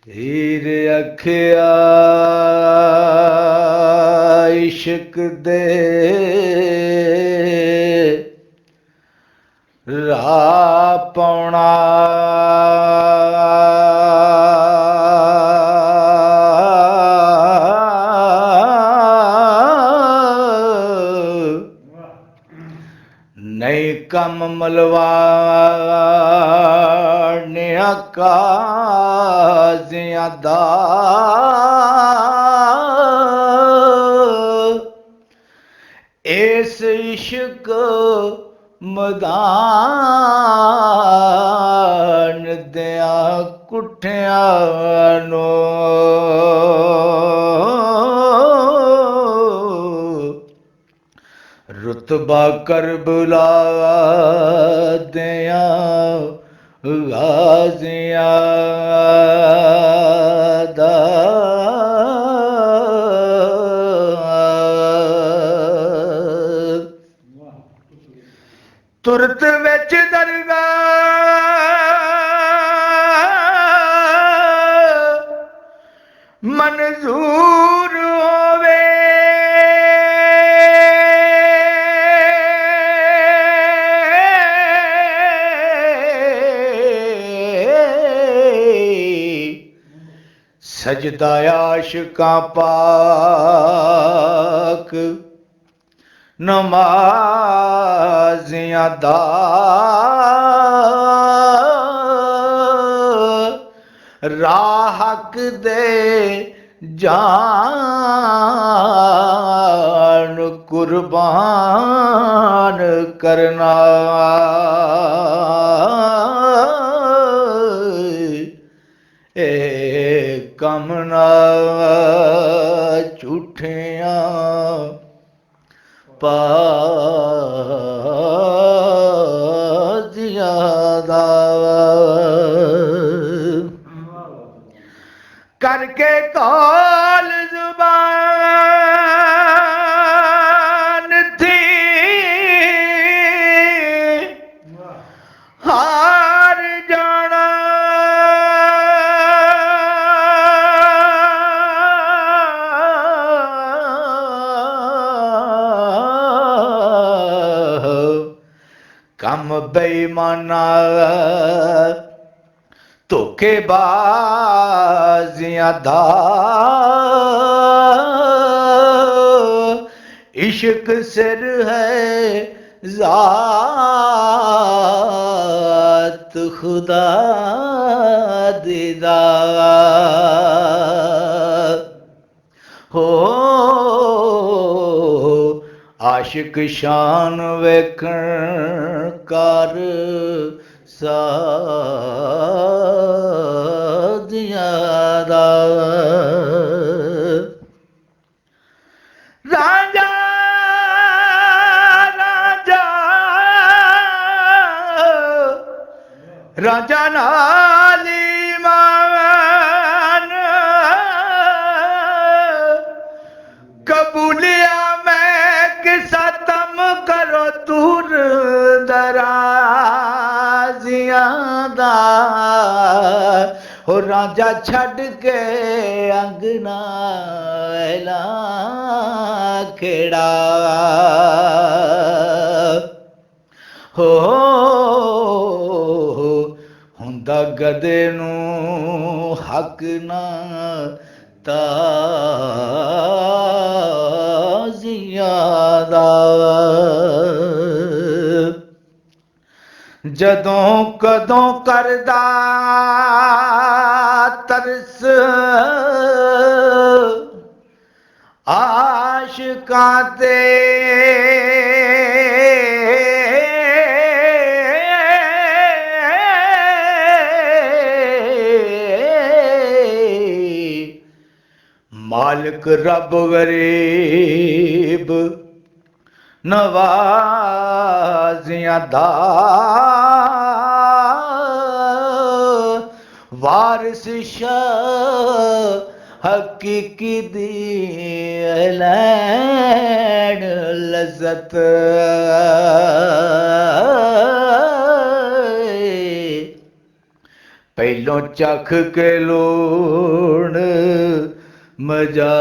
ਹੀਰ ਅਖਿਆ ਇਸ਼ਕ ਦੇ ਰਾਹ ਪਾਉਣਾ ਨਹੀਂ ਕੰਮ ਮਲਵਾਣਿਆ ਕਾਜ਼ਿਆਂ ਦਾ ਇਸ ਇਸ਼ਕ ਮੈਦਾਨ ਦਿਆਂ ਕੁੱਠਿਆਂ ਨੂੰ ਰੁਤਬਾ ਕਰਬਲਾ ਦਿਆਂ ਗਾਜ਼ੀਆਂ ਦਾ ਤੁਰਤ ਵਿੱਚ ਦਰਗਾਹ ਮਨਜ਼ੂਰ ਹੋਵੇ ਸਜਦਾ ਆਸ਼ਿਕਾਂ ਪਾਕ ਨਮਾਜ਼ਿਆਂ ਦਾ ਰਾਹ ਹੱਕ ਦੇ ਜਾਨ ਕੁਰਬਾਨ ਕਰਨਾ ਇਹ ਕੰਮ ਨਾ ਝੂਠਿਆਂ ਪਾਜ਼ੀਆਂ ਦਾ ਕਰਕੇ ਕਾਲ ਜ਼ੁਬਾਨ ਥੀ ਹਾਰ ਜਾਣਾ ਕੰਮ ਬੇਈਮਾਨਾ ਧੋਖੇਬਾਜ਼ੀਆਂ ਦਾ ਇਸ਼ਕ ਸਿਰ ਹੈ ਜ਼ਾਤ ਖੁਦਾ ਦੀ ਦਾ ਹੋ ਆਸ਼ਿਕ ਸ਼ਾਨ ਵੇਖਣ ਕਰ ਸਾਧਿਆਂ ਦਾ ਰਾਜਾ ਰਾਜਾ ਰਾਜਾ ਨਾਲੀ ਮਾਨ ਕਬੂਲਿਆ ਮੈਂ ਕਿਸਾ ਤਮ ਕਰੋ ਦੂਰ ਦਰਾਜ਼ਿਆਂ ਦਾ ਹੋ ਰਾਜਾ ਛੱਡ ਕੇ ਅੰਗਨਾ ਐਲਾ ਖੇੜਾ ਹੋ ਹੁੰਦਾ ਗਧੇ ਨੂੰ ਹੱਕ ਨਾ ਤਾਜ਼ੀਆਂ ਦਾ ਜਦੋਂ ਕਦੋਂ ਕਰਦਾ ਤਰਸ ਆਸ਼ਿਕਾਂ ਤੇ ਮਾਲਕ ਰੱਬ ਗਰੀਬ ਨਵਾਜ਼ਿਆਂ ਦਾ ਵਾਰਿਸ ਸ਼ਾਹ ਹਕੀਕੀ ਦੀ ਲੈਣ ਲਜ਼ਤ ਪਹਿਲੋਂ ਚੱਖ ਕੇ ਲੂਣ ਮਜਾ